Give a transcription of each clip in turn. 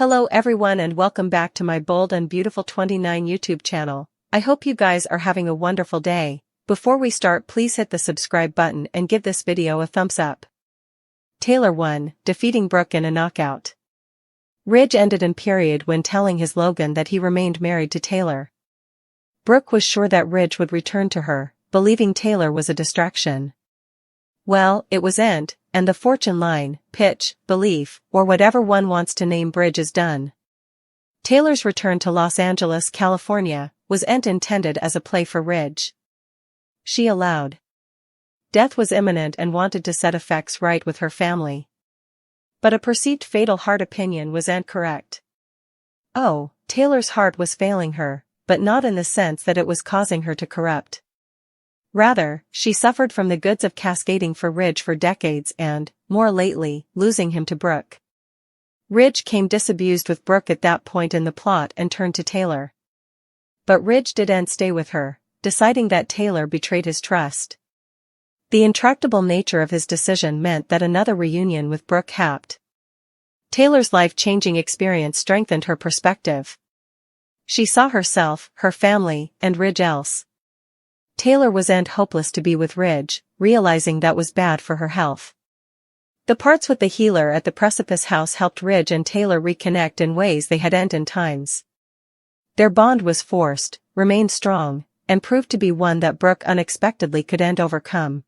Hello everyone and welcome back to my Bold and Beautiful 29 YouTube channel. I hope you guys are having a wonderful day. Before we start, please hit the subscribe button and give this video a thumbs up. Taylor won, defeating Brook in a knockout. Ridge ended in period when telling his Logan that he remained married to Taylor. Brook was sure that Ridge would return to her, believing Taylor was a distraction. Well, it was end, and the fortune line, pitch, belief, or whatever one wants to name Bridge is done. Taylor's return to Los Angeles, California, was intended as a play for Ridge. She allowed. Death was imminent and wanted to set effects right with her family. But a perceived fatal heart opinion was correct. Oh, Taylor's heart was failing her, but not in the sense that it was causing her to corrupt. Rather, she suffered from the goods of cascading for Ridge for decades and, more lately, losing him to Brook. Ridge came disabused with Brook at that point in the plot and turned to Taylor. But Ridge didn't stay with her, deciding that Taylor betrayed his trust. The intractable nature of his decision meant that another reunion with Brook happened. Taylor's life-changing experience strengthened her perspective. She saw herself, her family, and Ridge else. Taylor was hopeless to be with Ridge, realizing that was bad for her health. The parts with the healer at the Precipice House helped Ridge and Taylor reconnect in ways they hadn't in times. Their bond was forced, remained strong, and proved to be one that Brook unexpectedly couldn't overcome.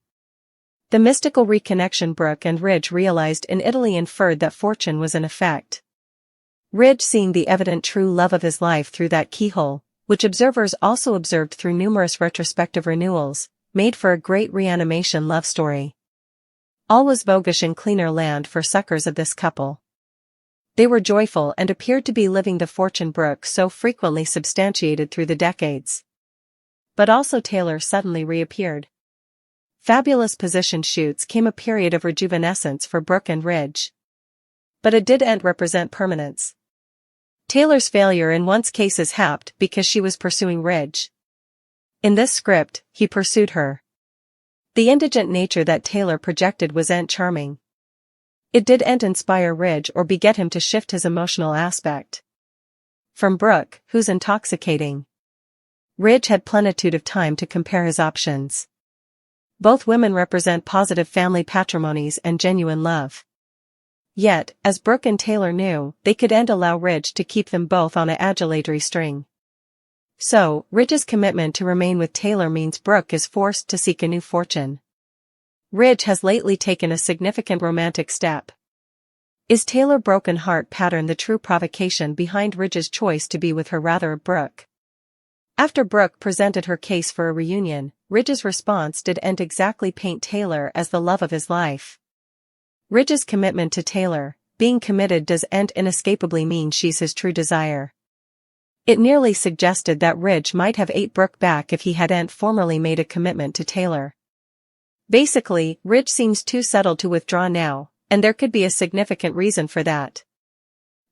The mystical reconnection Brook and Ridge realized in Italy inferred that fortune was in effect. Ridge seeing the evident true love of his life through that keyhole, which observers also observed through numerous retrospective renewals, made for a great reanimation love story. All was voguish in cleaner land for suckers of this couple. They were joyful and appeared to be living the fortune Brook so frequently substantiated through the decades. But also Taylor suddenly reappeared. Fabulous position shoots came a period of rejuvenescence for Brook and Ridge. But it didn't represent permanence. Taylor's failure in one cases happened because she was pursuing Ridge. In this script, he pursued her. The indigent nature that Taylor projected was charming. It didn't inspire Ridge or beget him to shift his emotional aspect. From Brook, who's intoxicating. Ridge had plenitude of time to compare his options. Both women represent positive family patrimonies and genuine love. Yet, as Brook and Taylor knew, they couldn't allow Ridge to keep them both on an adulatory string. So, Ridge's commitment to remain with Taylor means Brook is forced to seek a new fortune. Ridge has lately taken a significant romantic step. Is Taylor's broken heart pattern the true provocation behind Ridge's choice to be with her rather Brook? After Brook presented her case for a reunion, Ridge's response didn't exactly paint Taylor as the love of his life. Ridge's commitment to Taylor, being committed doesn't inescapably mean she's his true desire. It nearly suggested that Ridge might have ate Brook back if he hadn't formally made a commitment to Taylor. Basically, Ridge seems too settled to withdraw now, and there could be a significant reason for that.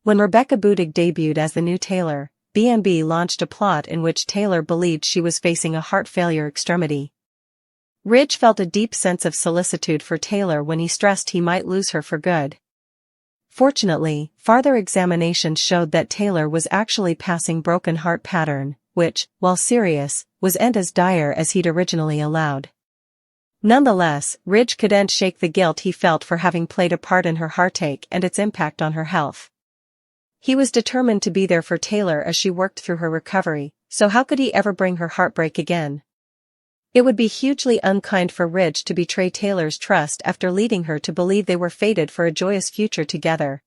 When Rebecca Budig debuted as the new Taylor, B&B launched a plot in which Taylor believed she was facing a heart failure extremity. Ridge felt a deep sense of solicitude for Taylor when he stressed he might lose her for good. Fortunately, farther examination showed that Taylor was actually passing broken heart pattern, which, while serious, wasn't as dire as he'd originally allowed. Nonetheless, Ridge couldn't shake the guilt he felt for having played a part in her heartache and its impact on her health. He was determined to be there for Taylor as she worked through her recovery, so how could he ever bring her heartbreak again? It would be hugely unkind for Ridge to betray Taylor's trust after leading her to believe they were fated for a joyous future together.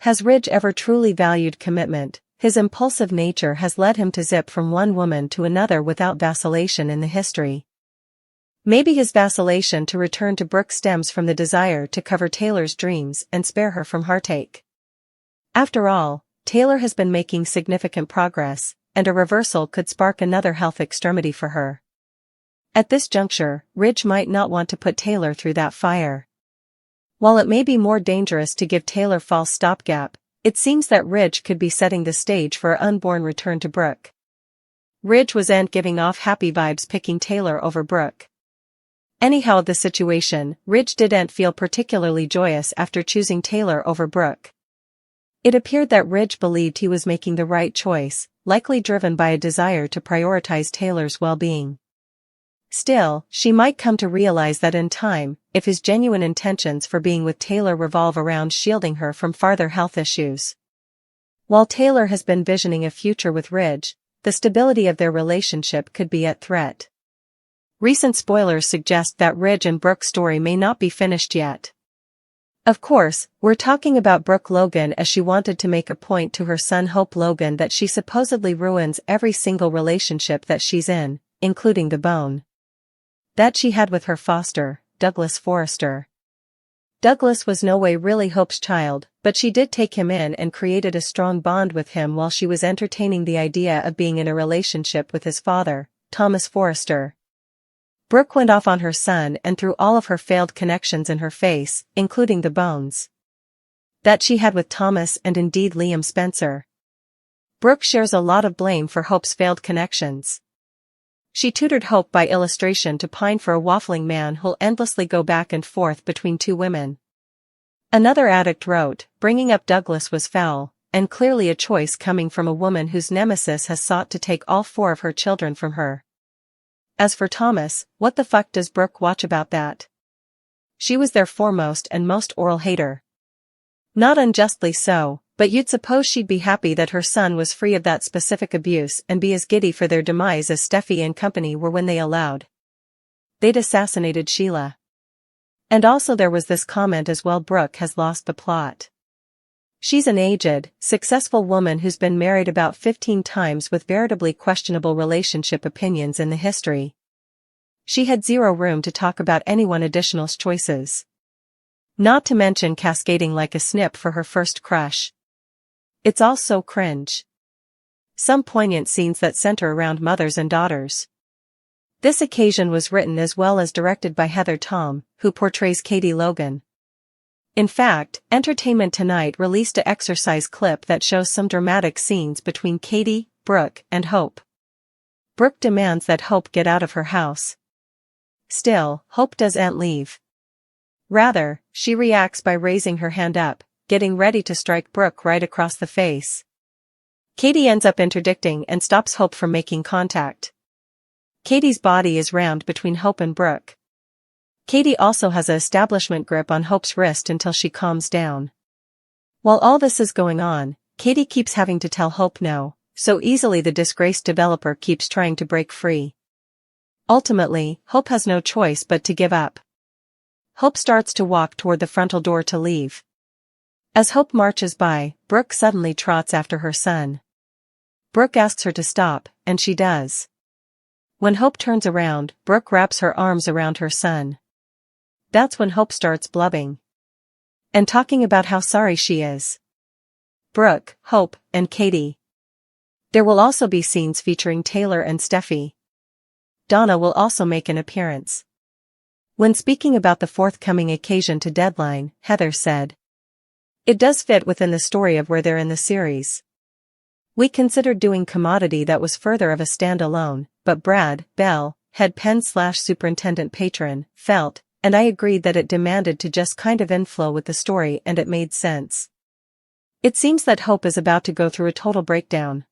Has Ridge ever truly valued commitment? His impulsive nature has led him to zip from one woman to another without vacillation in the history. Maybe his vacillation to return to Brook stems from the desire to cover Taylor's dreams and spare her from heartache. After all, Taylor has been making significant progress, and a reversal could spark another health extremity for her. At this juncture, Ridge might not want to put Taylor through that fire. While it may be more dangerous to give Taylor false stopgap, it seems that Ridge could be setting the stage for an unborn return to Brook. Ridge wasn't giving off happy vibes picking Taylor over Brook. Anyhow, the situation, Ridge didn't feel particularly joyous after choosing Taylor over Brook. It appeared that Ridge believed he was making the right choice, likely driven by a desire to prioritize Taylor's well-being. Still, she might come to realize that in time, if his genuine intentions for being with Taylor revolve around shielding her from farther health issues. While Taylor has been visioning a future with Ridge, the stability of their relationship could be at threat. Recent spoilers suggest that Ridge and Brook's story may not be finished yet. Of course, we're talking about Brook Logan, as she wanted to make a point to her son Hope Logan that she supposedly ruins every single relationship that she's in, including the bone that she had with her foster, Douglas Forrester. Douglas was no way really Hope's child, but she did take him in and created a strong bond with him while she was entertaining the idea of being in a relationship with his father, Thomas Forrester. Brook went off on her son and threw all of her failed connections in her face, including the bones that she had with Thomas and indeed Liam Spencer. Brook shares a lot of blame for Hope's failed connections. She tutored Hope by illustration to pine for a waffling man who'll endlessly go back and forth between two women. Another addict wrote, bringing up Douglas was foul, and clearly a choice coming from a woman whose nemesis has sought to take all 4 of her children from her. As for Thomas, what the fuck does Brook watch about that? She was their foremost and most oral hater. Not unjustly so, but you'd suppose she'd be happy that her son was free of that specific abuse and be as giddy for their demise as Steffi and company were when they'd assassinated Sheila. And also there was this comment as well: Brook has lost the plot. She's an aged, successful woman who's been married about 15 times with veritably questionable relationship opinions in the history. She had zero room to talk about anyone additional's choices. Not to mention cascading like a snip for her first crush. It's all so cringe. Some poignant scenes that center around mothers and daughters. This occasion was written as well as directed by Heather Tom, who portrays Katie Logan. In fact, Entertainment Tonight released an exercise clip that shows some dramatic scenes between Katie, Brook, and Hope. Brook demands that Hope get out of her house. Still, Hope doesn't leave. Rather, she reacts by raising her hand up, getting ready to strike Brook right across the face. Katie ends up interdicting and stops Hope from making contact. Katie's body is rammed between Hope and Brook. Katie also has an establishment grip on Hope's wrist until she calms down. While all this is going on, Katie keeps having to tell Hope no, so easily the disgraced developer keeps trying to break free. Ultimately, Hope has no choice but to give up. Hope starts to walk toward the frontal door to leave. As Hope marches by, Brook suddenly trots after her son. Brook asks her to stop, and she does. When Hope turns around, Brook wraps her arms around her son. That's when Hope starts blubbing and talking about how sorry she is. Brook, Hope, and Katie. There will also be scenes featuring Taylor and Steffi. Donna will also make an appearance. When speaking about the forthcoming occasion to Deadline, Heather said, "It does fit within the story of where they're in the series. We considered doing Commodity that was further of a standalone, but Brad, Bell, head pen/superintendent patron, felt, and I agreed that it demanded to just kind of inflow with the story and it made sense. It seems that Hope is about to go through a total breakdown.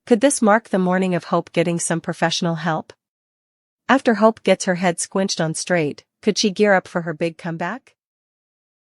Could this mark the morning of Hope getting some professional help? After Hope gets her head squinched on straight, could she gear up for her big comeback?"